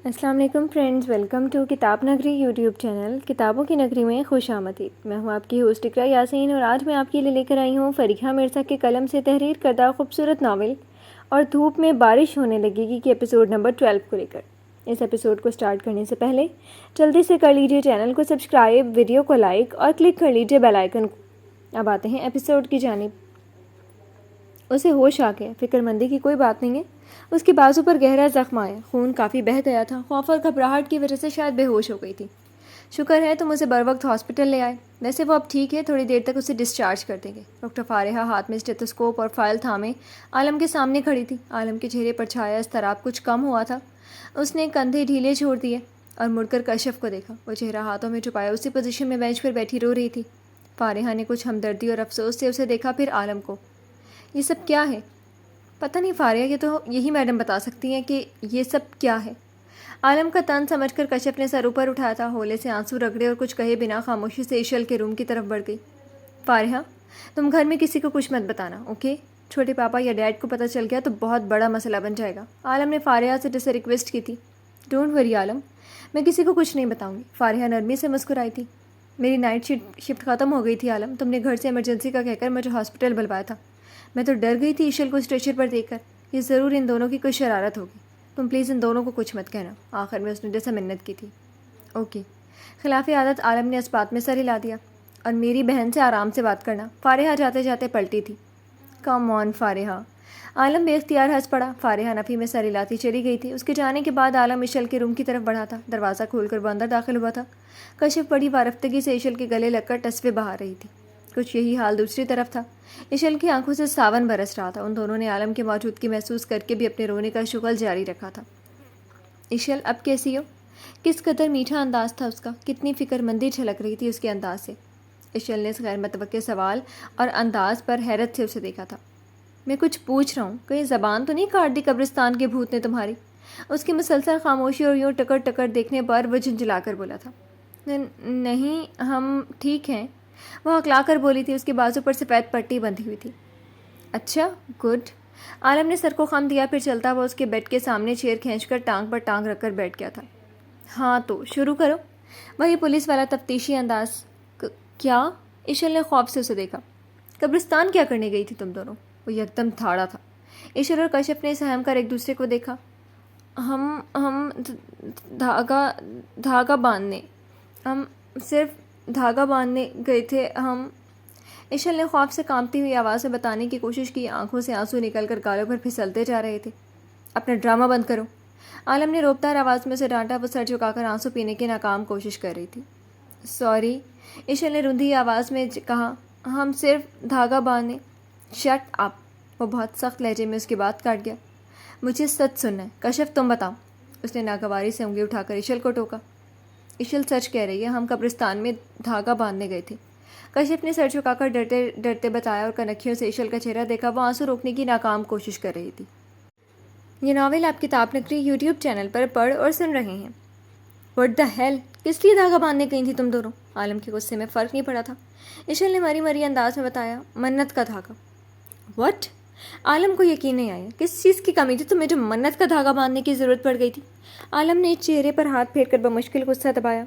السلام علیکم friends, welcome to کتاب نگری یوٹیوب چینل کتابوں کی نگری میں خوش آمدید۔ میں ہوں آپ کی ہوسٹ اقرا یاسین اور آج میں آپ کے لیے لے کر آئی ہوں فریحہ مرزا کے قلم سے تحریر کردہ خوبصورت ناول اور دھوپ میں بارش ہونے لگے گی کہ ایپیسوڈ نمبر 12 کو لے کر۔ اس ایپیسوڈ کو سٹارٹ کرنے سے پہلے جلدی سے کر لیجئے چینل کو سبسکرائب، ویڈیو کو لائک اور کلک کر لیجئے بیل آئیکن کو۔ اب آتے ہیں ایپیسوڈ کی جانب۔ اسے ہوش آ گیا، فکر مندی کی کوئی بات نہیں ہے۔ اس کے بازو پر گہرا زخم آیا، خون کافی بہہ گیا تھا، خوف اور گھبراہٹ کی وجہ سے شاید بے ہوش ہو گئی تھی۔ شکر ہے تم اسے بروقت ہاسپٹل لے آئے، ویسے وہ اب ٹھیک ہے، تھوڑی دیر تک اسے ڈسچارج کر دیں گے۔ ڈاکٹر فارحہ ہاتھ میں اسٹیتھوسکوپ اور فائل تھامے عالم کے سامنے کھڑی تھی۔ عالم کے چہرے پر چھایا اضطراب کچھ کم ہوا تھا۔ اس نے کندھے ڈھیلے چھوڑ دیے اور مڑ کر کشف کو دیکھا۔ وہ چہرہ ہاتھوں میں چھپائے اسی پوزیشن میں بینچ پر بیٹھی رو رہی تھی۔ فارحہ نے کچھ ہمدردی اور افسوس سے اسے دیکھا، پھر عالم کو۔ یہ سب کیا ہے؟ پتہ نہیں فارحہ، یہ تو یہی میڈم بتا سکتی ہیں کہ یہ سب کیا ہے۔ عالم کا تن سمجھ کر کشف نے سر اوپر اٹھایا تھا، ہولے سے آنسو رگڑے اور کچھ کہے بنا خاموشی سے ایشل کے روم کی طرف بڑھ گئی۔ فارحہ، تم گھر میں کسی کو کچھ مت بتانا، اوکے؟ چھوٹے پاپا یا ڈیڈ کو پتہ چل گیا تو بہت بڑا مسئلہ بن جائے گا۔ عالم نے فارحہ سے جسے ریکویسٹ کی تھی۔ ڈونٹ وری عالم، میں کسی کو کچھ نہیں بتاؤں گی۔ فارحہ نرمی سے مسکرائی تھی۔ میری نائٹ شفٹ ختم ہو گئی تھی عالم، تم نے گھر سے ایمرجنسی کا کہہ کر مجھے ہاسپٹل بلوایا تھا۔ میں تو ڈر گئی تھی ایشل کو اسٹریچر پر دیکھ کر، یہ ضرور ان دونوں کی کوئی شرارت ہوگی۔ تم پلیز ان دونوں کو کچھ مت کہنا، آخر میں اس نے جیسا منت کی تھی۔ اوکے۔ خلاف عادت عالم نے اس بات میں سر ہلا دیا۔ اور میری بہن سے آرام سے بات کرنا۔ فارحہ جاتے جاتے پلٹی تھی۔ کم آن فارحہ۔ عالم بے اختیار ہنس پڑا۔ فارحہ نفی میں سر ہلاتی چلی گئی تھی۔ اس کے جانے کے بعد عالم ایشل کے روم کی طرف بڑھا تھا۔ دروازہ کھول کر وہ اندر داخل ہوا تھا۔ کشف بڑی وارفتگی سے ایشل کے گلے لگ کر ٹسوے بہا رہی تھی۔ کچھ یہی حال دوسری طرف تھا۔ ایشل کی آنکھوں سے ساون برس رہا تھا۔ ان دونوں نے عالم کی موجودگی محسوس کر کے بھی اپنے رونے کا شغل جاری رکھا تھا۔ ایشل، اب کیسی ہو؟ کس قدر میٹھا انداز تھا اس کا، کتنی فکر مندی چھلک رہی تھی اس کے انداز سے۔ ایشل نے اس غیر متوقع سوال اور انداز پر حیرت سے اسے دیکھا تھا۔ میں کچھ پوچھ رہا ہوں، کہیں زبان تو نہیں کاٹ دی قبرستان کے بھوت نے تمہاری؟ اس کی مسلسل خاموشی اور یوں ٹکر ٹکر دیکھنے پر وہ جھنجھلا کر بولا تھا۔ نہیں، ہم ٹھیک ہیں، وہ ہکلا کر بولی تھی۔ اس کے بازو پر سفید پٹی بندھی ہوئی تھی۔ اچھا، گڈ۔ عالم نے سر کو خم دیا، پھر چلتا وہ اس کے بیڈ کے سامنے چیئر کھینچ کر ٹانگ پر ٹانگ رکھ کر بیٹھ گیا تھا۔ ہاں تو شروع کرو۔ وہی پولیس والا تفتیشی انداز۔ کیا؟ ایشل نے خوف سے اسے دیکھا۔ قبرستان کیا کرنے گئی تھی تم دونوں؟ وہ یکدم تھاڑا تھا۔ ایشل اور کشف نے سہم کر ایک دوسرے کو دیکھا۔ ہم دھاگا باندھنے، ہم صرف دھاگا باندھنے گئے تھے۔ ہم ایشل نے خوف سے کانپتی ہوئی آواز میں بتانے کی کوشش کی۔ آنکھوں سے آنسو نکل کر گالوں پر پھسلتے جا رہے تھے۔ اپنا ڈرامہ بند کرو، عالم نے روبدار آواز میں اسے ڈانٹا۔ وہ سر جھکا کر آنسو پینے کی ناکام کوشش کر رہی تھی۔ سوری، ایشل نے رندھی آواز میں کہا، ہم صرف دھاگا باندھنے۔ شٹ اپ، وہ بہت سخت لہجے میں اس کی بات کاٹ گیا۔ مجھے سچ سننا ہے، کشف تم بتاؤ۔ اس نے ناگواری سے انگلی اٹھا کر ایشل کو ٹوکا۔ ایشل سچ کہہ رہی ہے، ہم قبرستان میں دھاگا باندھنے گئے تھے۔ کشف نے سر جھکا کر ڈرتے ڈرتے بتایا اور کنکھیوں سے ایشل کا چہرہ دیکھا۔ وہ آنسو روکنے کی ناکام کوشش کر رہی تھی۔ یہ ناول آپ کتاب نگری یوٹیوب چینل پر پڑھ اور سن رہے ہیں۔ واٹ دا ہیل، کس لیے دھاگا باندھنے گئی تھی تم دونوں؟ عالم کے غصے میں فرق نہیں پڑا تھا۔ ایشل نے مری مری انداز میں بتایا، منت کا دھاگا۔ واٹ؟ عالم کو یقین نہیں آیا۔ کس چیز کی کمی تھی تمہیں جو منت کا دھاگا باندھنے کی ضرورت پڑ گئی تھی؟ عالم نے چہرے پر ہاتھ پھیر کر بمشکل غصہ دبایا۔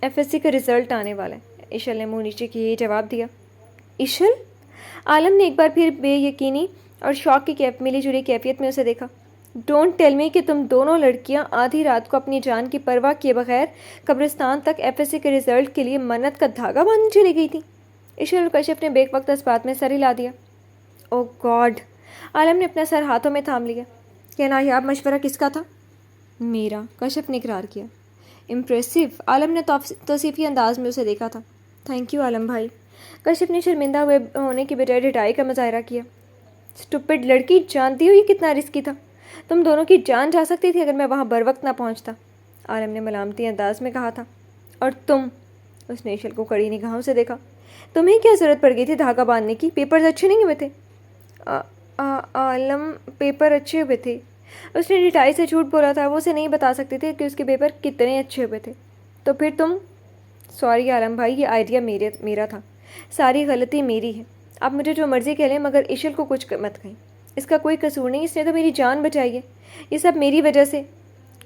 FSC کا رزلٹ آنے والا ہے، ایشل نے منہ نیچے کیے جواب دیا۔ ایشل؟ عالم نے ایک بار پھر بے یقینی اور شوق کی ملی جلی کیفیت میں اسے دیکھا۔ ڈونٹ ٹیل می کہ تم دونوں لڑکیاں آدھی رات کو اپنی جان کی پرواہ کیے بغیر قبرستان تک FSC کے رزلٹ کے لیے منت کا دھاگا باندھنے چلی گئی تھی؟ ایشل اور کشف نے بیک وقت اس بات میں سر ہلا دیا۔ او گاڈ! عالم نے اپنا سر ہاتھوں میں تھام لیا۔ یہ نایاب مشورہ کس کا تھا؟ میرا، کشف نے اقرار کیا۔ امپریسو، عالم نے توصیفی انداز میں اسے دیکھا تھا۔ تھینک یو عالم بھائی، کشف نے شرمندہ ہونے کی بجائے ڈٹائی کا مظاہرہ کیا۔ اسٹوپڈ لڑکی، جانتی ہو یہ کتنا رسکی تھا؟ تم دونوں کی جان جا سکتی تھی اگر میں وہاں بروقت نہ پہنچتا، عالم نے ملامتی انداز میں کہا تھا۔ اور تم، اس نے ایشل کو کڑی نگاہوں سے دیکھا، تمہیں کیا ضرورت پڑ گئی تھی دھاگا باندھنے کی؟ پیپرز اچھے نہیں ہوئے تھے؟ عالم، پیپر اچھے ہوئے تھے۔ اس نے ڈٹائی سے جھوٹ بولا تھا۔ وہ اسے نہیں بتا سکتی تھی کہ اس کے پیپر کتنے اچھے ہوئے تھے۔ تو پھر تم؟ سوری عالم بھائی، یہ آئیڈیا میرا تھا، ساری غلطی میری ہے۔ آپ مجھے جو مرضی کہہ لیں مگر ایشل کو کچھ مت کہیں، اس کا کوئی قصور نہیں، اس نے تو میری جان بچائی ہے، یہ سب میری وجہ سے۔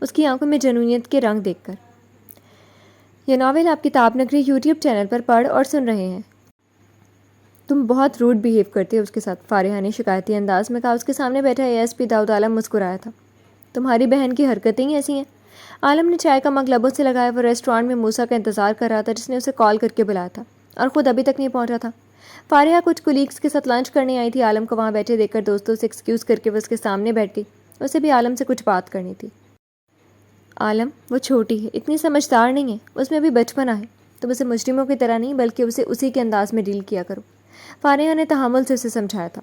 اس کی آنکھوں میں جنونیت کے رنگ دیکھ کر۔ یہ ناول آپ کتاب نگری یوٹیوب چینل پر پڑھ اور سن رہے ہیں۔ تم بہت روڈ بیہیو کرتے ہو اس کے ساتھ، فارحہ نے شکایتی انداز میں کہا۔ اس کے سامنے بیٹھا ASP داؤد عالم مسکرایا تھا۔ تمہاری بہن کی حرکتیں ہی ایسی ہیں۔ عالم نے چائے کا مگ لبوں سے لگایا۔ وہ ریسٹورانٹ میں موسیٰ کا انتظار کر رہا تھا جس نے اسے کال کر کے بلایا تھا اور خود ابھی تک نہیں پہنچا تھا۔ فارحہ کچھ کولیگز کے ساتھ لنچ کرنے آئی تھی۔ عالم کو وہاں بیٹھے دیکھ کر دوستوں سے ایکسکیوز کر کے وہ اس کے سامنے بیٹھ گئی۔ اسے بھی عالم سے کچھ بات کرنی تھی۔ عالم، وہ چھوٹی ہے، اتنی سمجھدار نہیں ہے، اس میں بھی بچپنا ہے۔ تم اسے مجرموں کی طرح نہیں بلکہ اسے اسی کے انداز میں ڈیل کیا کرو۔ فارحہ نے تحمل سے اسے سمجھایا تھا۔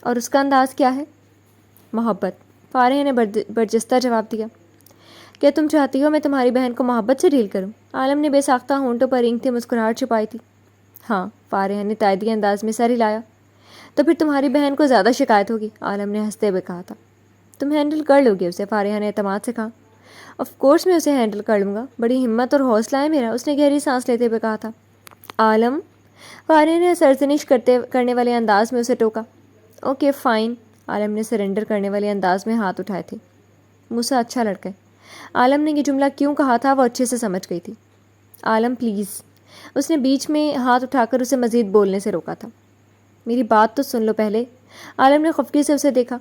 اور اس کا انداز کیا ہے؟ محبت، فارحہ نے برجستہ جواب دیا۔ کیا تم چاہتی ہو میں تمہاری بہن کو محبت سے ڈیل کروں؟ عالم نے بے ساختہ ہونٹوں پر رینگتی مسکراہٹ چھپائی تھی۔ ہاں، فارحہ نے تائیدی انداز میں سر ہلایا۔ تو پھر تمہاری بہن کو زیادہ شکایت ہوگی، عالم نے ہنستے ہوئے کہا تھا۔ تم ہینڈل کر لو گے اسے، فارحہ نے اعتماد سے کہا۔ آف کورس میں اسے ہینڈل کر لوں گا، بڑی ہمت اور حوصلہ ہے میرا، اس نے گہری سانس لیتے ہوئے کہا تھا۔ عالم، فارحہ نے سرزنش کرنے والے انداز میں اسے ٹوکا۔ اوکے فائن، عالم نے سرنڈر کرنے والے انداز میں ہاتھ اٹھائے تھے۔ موسیٰ اچھا لڑکا ہے۔ عالم نے یہ جملہ کیوں کہا تھا وہ اچھے سے سمجھ گئی تھی۔ عالم پلیز، اس نے بیچ میں ہاتھ اٹھا کر اسے مزید بولنے سے روکا تھا۔ میری بات تو سن لو پہلے۔ عالم نے خفگی سے اسے دیکھا۔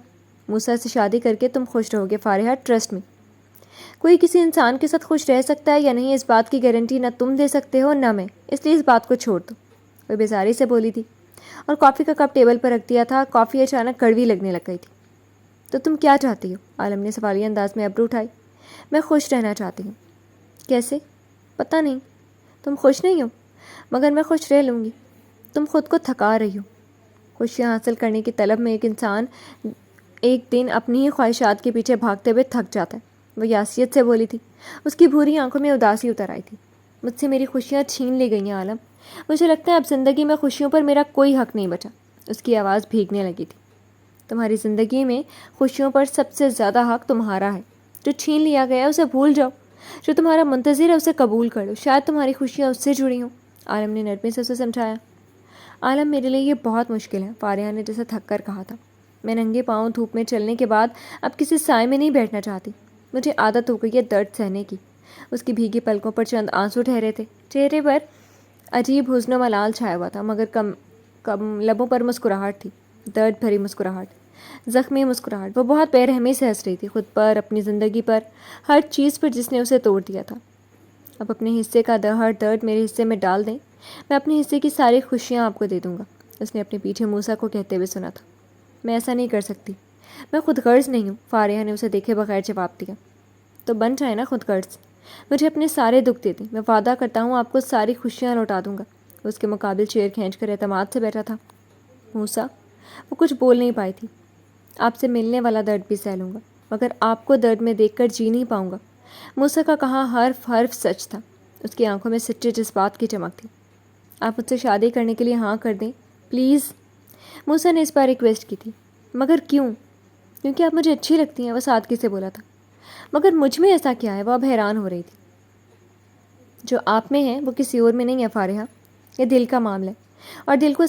موسیٰ سے شادی کر کے تم خوش رہو گے فارحہ، ٹرسٹ می۔ کوئی کسی انسان کے ساتھ خوش رہ سکتا ہے یا نہیں اس بات کی گارنٹی نہ تم دے سکتے ہو نہ میں، اس لیے اس بات کو چھوڑ دو، وہ بیزاری سے بولی تھی اور کافی کا کپ ٹیبل پر رکھ دیا تھا۔ کافی اچانک کڑوی لگنے لگ گئی تھی۔ تو تم کیا چاہتی ہو؟ عالم نے سوالیہ انداز میں ابرو اٹھائی۔ میں خوش رہنا چاہتی ہوں۔ کیسے؟ پتہ نہیں، تم خوش نہیں ہو، مگر میں خوش رہ لوں گی۔ تم خود کو تھکا رہی ہو۔ خوشیاں حاصل کرنے کی طلب میں ایک انسان ایک دن اپنی ہی خواہشات کے پیچھے بھاگتے ہوئے تھک جاتا ہے، وہ یاسیت سے بولی تھی۔ اس کی بھوری آنکھوں میں اداسی اتر آئی تھی۔ مجھ سے میری خوشیاں چھین لی گئی ہیں عالم، مجھے لگتا ہے اب زندگی میں خوشیوں پر میرا کوئی حق نہیں بچا۔ اس کی آواز بھیگنے لگی تھی۔ تمہاری زندگی میں خوشیوں پر سب سے زیادہ حق تمہارا ہے۔ جو چھین لیا گیا ہے اسے بھول جاؤ، جو تمہارا منتظر ہے اسے قبول کر لو، شاید تمہاری خوشیاں اس سے جڑی ہوں، عالم نے نرمی سے اسے سمجھایا۔ عالم، میرے لیے یہ بہت مشکل ہے، فارحہ نے جیسے تھک کر کہا تھا۔ میں ننگے پاؤں دھوپ میں چلنے کے بعد اب کسی سائے میں نہیں بیٹھنا چاہتی، مجھے عادت ہو گئی ہے درد سہنے کی۔ اس کی بھیگی پلکوں پر چند آنسو ٹھہرے تھے، چہرے پر عجیب حزن و ملال چھایا ہوا تھا، مگر کم لبوں پر مسکراہٹ تھی، درد بھری مسکراہٹ، زخمی مسکراہٹ۔ وہ بہت بے رحمی سے ہنس رہی تھی، خود پر، اپنی زندگی پر، ہر چیز پر جس نے اسے توڑ دیا تھا۔ اب اپنے حصے کا ہر درد میرے حصے میں ڈال دیں، میں اپنے حصے کی ساری خوشیاں آپ کو دے دوں گا، اس نے اپنے پیچھے موسیٰ کو کہتے ہوئے سنا تھا۔ میں ایسا نہیں کر سکتی، میں خود غرض نہیں ہوں، فارحہ نے اسے دیکھے بغیر جواب دیا۔ تو بن جائے نا خود غرض، مجھے اپنے سارے دکھ دے دیں، میں وعدہ کرتا ہوں آپ کو ساری خوشیاں لوٹا دوں گا۔ اس کے مقابل چیئر کھینچ کر اعتماد سے بیٹھا تھا۔ موسیٰ، وہ کچھ بول نہیں پائی تھی۔ آپ سے ملنے والا درد بھی سہ لوں گا، مگر آپ کو درد میں دیکھ کر جی نہیں پاؤں گا۔ موسیٰ کا کہا حرف سچ تھا، اس کی آنکھوں میں سچے جذبات کی چمک تھی۔ آپ مجھ سے شادی کرنے کے لیے ہاں کر دیں پلیز، موسیٰ نے اس بار ریکویسٹ کی تھی۔ مگر کیوں؟ کیونکہ آپ مجھے اچھی لگتی ہیں، وہ سادگی سے بولا تھا۔ مگر مجھ میں ایسا کیا ہے؟ وہ اب حیران ہو رہی تھی۔ جو آپ میں ہے وہ کسی اور میں نہیں ہے فارحہ، یہ دل کا معاملہ ہے، اور دل کو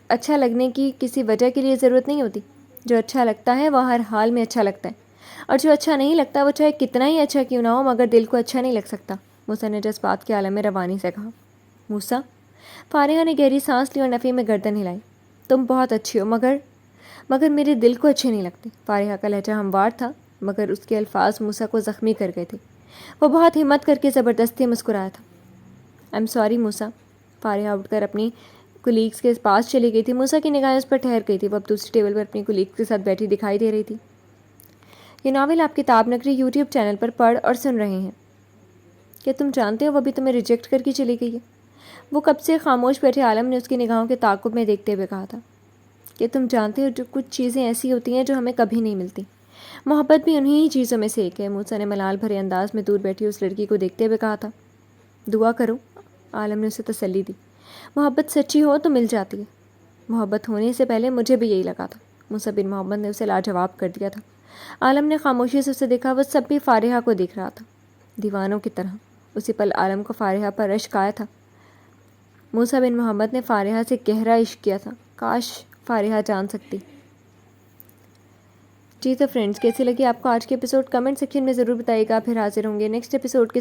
اچھا لگنے کی کسی وجہ کے لیے ضرورت نہیں ہوتی۔ جو اچھا لگتا ہے وہ ہر حال میں اچھا لگتا ہے، اور جو اچھا نہیں لگتا وہ چاہے کتنا ہی اچھا کیوں نہ ہو مگر دل کو اچھا نہیں لگ سکتا، موسیٰ نے جذبات کے عالم میں روانی سے کہا۔ موسیٰ، فارحہ نے گہری سانس لی اور نفی میں گردن ہلائی۔ تم بہت اچھی ہو مگر میرے دل کو اچھے نہیں لگتے۔ فارحہ کا لہجہ ہموار تھا، مگر اس کے الفاظ موسیٰ کو زخمی کر گئے تھے۔ وہ بہت ہمت کر کے زبردستی مسکرایا تھا۔ آئی ایم سوری موسیٰ۔ فارحہ اٹھ کر اپنی کولیگز کے پاس چلی گئی تھی۔ موسیٰ کی نگاہیں اس پر ٹھہر گئی تھی، وہ اب دوسری ٹیبل پر اپنی کولیگز کے ساتھ بیٹھی دکھائی دے رہی تھی۔ یہ ناول آپ کتاب نگری یوٹیوب چینل پر پڑھ اور سن رہے ہیں۔ کیا تم جانتے ہو وہ ابھی تمہیں ریجیکٹ کر کے چلی گئی ہے؟ وہ کب سے خاموش بیٹھے عالم نے اس کی نگاہوں کے تعاقب میں دیکھتے ہوئے کہا تھا۔ کہ تم جانتے ہو جو کچھ چیزیں ایسی ہوتی ہیں جو ہمیں کبھی نہیں ملتی، محبت بھی انہی چیزوں میں سے ایک ہے، موسیٰ نے ملال بھرے انداز میں دور بیٹھی اس لڑکی کو دیکھتے ہوئے کہا تھا۔ دعا کرو، عالم نے اسے تسلی دی، محبت سچی ہو تو مل جاتی ہے۔ محبت ہونے سے پہلے مجھے بھی یہی لگا تھا، موسیٰ بن محمد نے اسے لاجواب کر دیا تھا۔ عالم نے خاموشی سے اسے دیکھا، وہ سب بھی فارحہ کو دیکھ رہا تھا، دیوانوں کی طرح۔ اسی پل عالم کو فارحہ پر اشک آیا تھا۔ موسیٰ بن محمد نے فارحہ سے گہرا عشق کیا تھا، کاش فارحہ جان سکتی۔ جی تو فرینڈز، کیسی لگی آپ کو آج کے ایپیسوڈ؟ کمنٹ سیکشن میں ضرور بتائیے گا. پھر حاضر ہوں گے نیکسٹ ایپیسوڈ کے